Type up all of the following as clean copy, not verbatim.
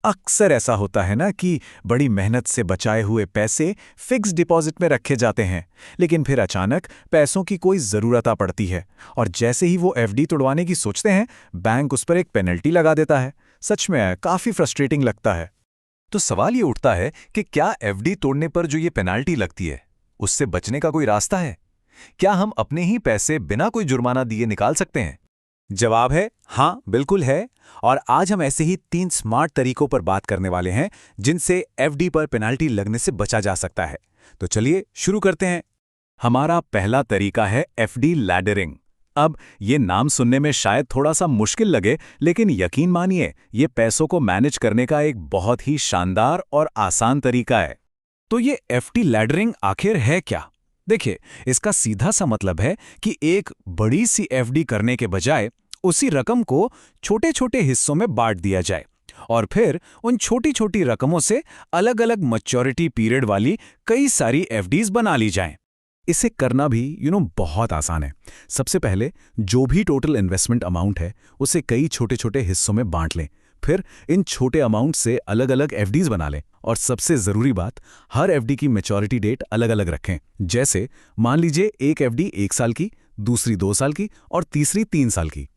अक्सर ऐसा होता है ना कि बड़ी मेहनत से बचाए हुए पैसे फिक्स डिपॉजिट में रखे जाते हैं, लेकिन फिर अचानक पैसों की कोई ज़रूरत आ पड़ती है और जैसे ही वो एफडी तुड़वाने की सोचते हैं, बैंक उस पर एक पेनल्टी लगा देता है। सच में काफ़ी फ्रस्ट्रेटिंग लगता है। तो सवाल ये उठता है कि क्या एफडी तोड़ने पर जो ये पेनाल्टी लगती है, उससे बचने का कोई रास्ता है? क्या हम अपने ही पैसे बिना कोई जुर्माना दिए निकाल सकते हैं? जवाब है हाँ, बिल्कुल है। और आज हम ऐसे ही 3 स्मार्ट तरीकों पर बात करने वाले हैं जिनसे एफडी पर पेनाल्टी लगने से बचा जा सकता है। तो चलिए शुरू करते हैं। हमारा पहला तरीका है एफडी लैडरिंग। अब ये नाम सुनने में शायद थोड़ा सा मुश्किल लगे, लेकिन यकीन मानिए ये पैसों को मैनेज करने का एक बहुत ही शानदार और आसान तरीका है। तो ये एफडी लैडरिंग आखिर है क्या? देखिए, इसका सीधा सा मतलब है कि एक बड़ी सी एफडी करने के बजाय उसी रकम को छोटे छोटे हिस्सों में बांट दिया जाए और फिर उन छोटी छोटी रकमों से अलग अलग मैच्योरिटी पीरियड वाली कई सारी एफडीज बना ली जाएं। इसे करना भी बहुत आसान है। सबसे पहले जो भी टोटल इन्वेस्टमेंट अमाउंट है उसे कई छोटे छोटे हिस्सों में बांट लें। फिर इन छोटे अमाउंट से अलग अलग एफडीज बना लें और सबसे ज़रूरी बात, हर एफडी की मैच्योरिटी डेट अलग अलग रखें। जैसे मान लीजिए एक एफडी 1 साल की, दूसरी 2 साल की और तीसरी 3 साल की।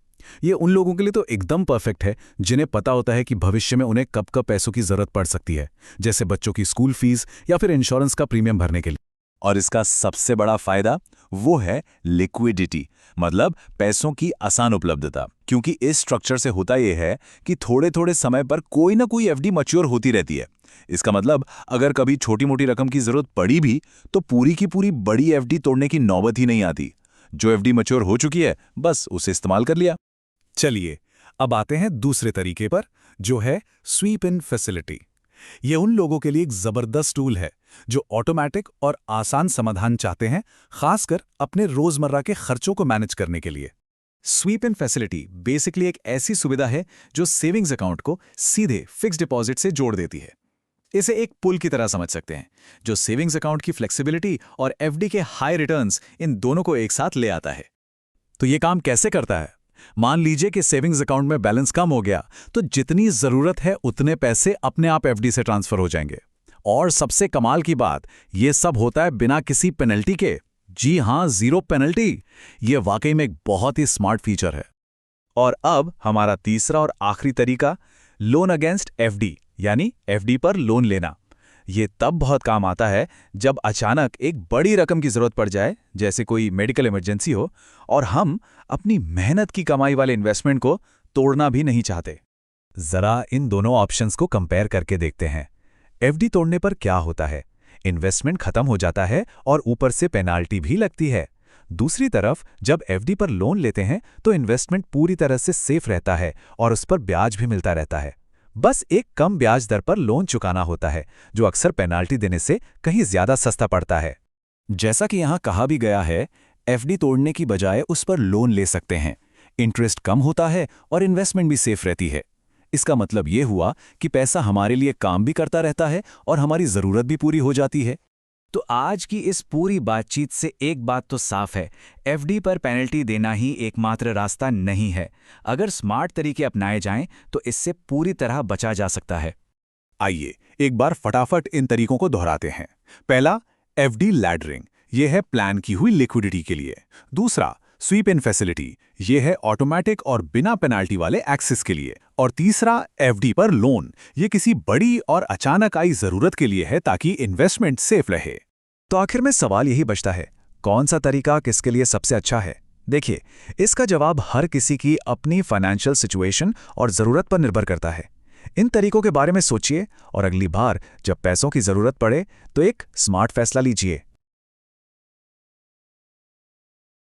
ये उन लोगों के लिए तो एकदम परफेक्ट है जिन्हें पता होता है कि भविष्य में उन्हें कब कब पैसों की ज़रूरत पड़ सकती है, जैसे बच्चों की स्कूल फीस या फिर इंश्योरेंस का प्रीमियम भरने के लिए। और इसका सबसे बड़ा फायदा वो है लिक्विडिटी, मतलब पैसों की आसान उपलब्धता। क्योंकि इस स्ट्रक्चर से होता यह है कि थोड़े थोड़े समय पर कोई ना कोई एफडी मैच्योर होती रहती है। इसका मतलब अगर कभी छोटी मोटी रकम की जरूरत पड़ी भी तो पूरी की पूरी बड़ी एफडी तोड़ने की नौबत ही नहीं आती। जो एफडी मैच्योर हो चुकी है बस उसे इस्तेमाल कर लिया। चलिए अब आते हैं दूसरे तरीके पर, जो है स्वीप इन फैसिलिटी। ये उन लोगों के लिए एक जबरदस्त टूल है जो ऑटोमेटिक और आसान समाधान चाहते हैं, खासकर अपने रोजमर्रा के खर्चों को मैनेज करने के लिए। स्वीप इन फैसिलिटी बेसिकली एक ऐसी सुविधा है जो सेविंग्स अकाउंट को सीधे फिक्स डिपॉजिट से जोड़ देती है। इसे एक पुल की तरह समझ सकते हैं जो सेविंग्स अकाउंट की फ्लेक्सिबिलिटी और एफडी के हाई रिटर्न्स, इन दोनों को एक साथ ले आता है। तो ये काम कैसे करता है? मान लीजिए कि सेविंग्स अकाउंट में बैलेंस कम हो गया, तो जितनी जरूरत है उतने पैसे अपने आप एफडी से ट्रांसफर हो जाएंगे। और सबसे कमाल की बात, ये सब होता है बिना किसी पेनल्टी के। जी हां, 0 पेनल्टी। ये वाकई में एक बहुत ही स्मार्ट फीचर है। और अब हमारा तीसरा और आखिरी तरीका, लोन अगेंस्ट एफडी, यानी एफडी पर लोन लेना। ये तब बहुत काम आता है जब अचानक एक बड़ी रकम की जरूरत पड़ जाए, जैसे कोई मेडिकल इमरजेंसी हो, और हम अपनी मेहनत की कमाई वाले इन्वेस्टमेंट को तोड़ना भी नहीं चाहते। जरा इन दोनों ऑप्शंस को कंपेयर करके देखते हैं। एफडी तोड़ने पर क्या होता है? इन्वेस्टमेंट खत्म हो जाता है और ऊपर से पेनाल्टी भी लगती है। दूसरी तरफ जब एफडी पर लोन लेते हैं तो इन्वेस्टमेंट पूरी तरह से सेफ रहता है और उस पर ब्याज भी मिलता रहता है। बस एक कम ब्याज दर पर लोन चुकाना होता है, जो अक्सर पेनाल्टी देने से कहीं ज्यादा सस्ता पड़ता है। जैसा कि यहाँ कहा भी गया है, एफडी तोड़ने की बजाय उस पर लोन ले सकते हैं। इंटरेस्ट कम होता है और इन्वेस्टमेंट भी सेफ रहती है। इसका मतलब ये हुआ कि पैसा हमारे लिए काम भी करता रहता है और हमारी जरूरत भी पूरी हो जाती है। तो आज की इस पूरी बातचीत से एक बात तो साफ है, एफडी पर पेनल्टी देना ही एकमात्र रास्ता नहीं है। अगर स्मार्ट तरीके अपनाए जाएं तो इससे पूरी तरह बचा जा सकता है। आइए एक बार फटाफट इन तरीकों को दोहराते हैं। पहला, एफडी लैडरिंग, यह है प्लान की हुई लिक्विडिटी के लिए। दूसरा, स्वीप इन फैसिलिटी, यह है ऑटोमेटिक और बिना पेनाल्टी वाले एक्सेस के लिए। और तीसरा, एफडी पर लोन, यह किसी बड़ी और अचानक आई जरूरत के लिए है ताकि इन्वेस्टमेंट सेफ रहे। तो आखिर में सवाल यही बचता है, कौन सा तरीका किसके लिए सबसे अच्छा है? देखिए, इसका जवाब हर किसी की अपनी फाइनेंशियल सिचुएशन और ज़रूरत पर निर्भर करता है। इन तरीकों के बारे में सोचिए और अगली बार जब पैसों की ज़रूरत पड़े तो एक स्मार्ट फैसला लीजिए।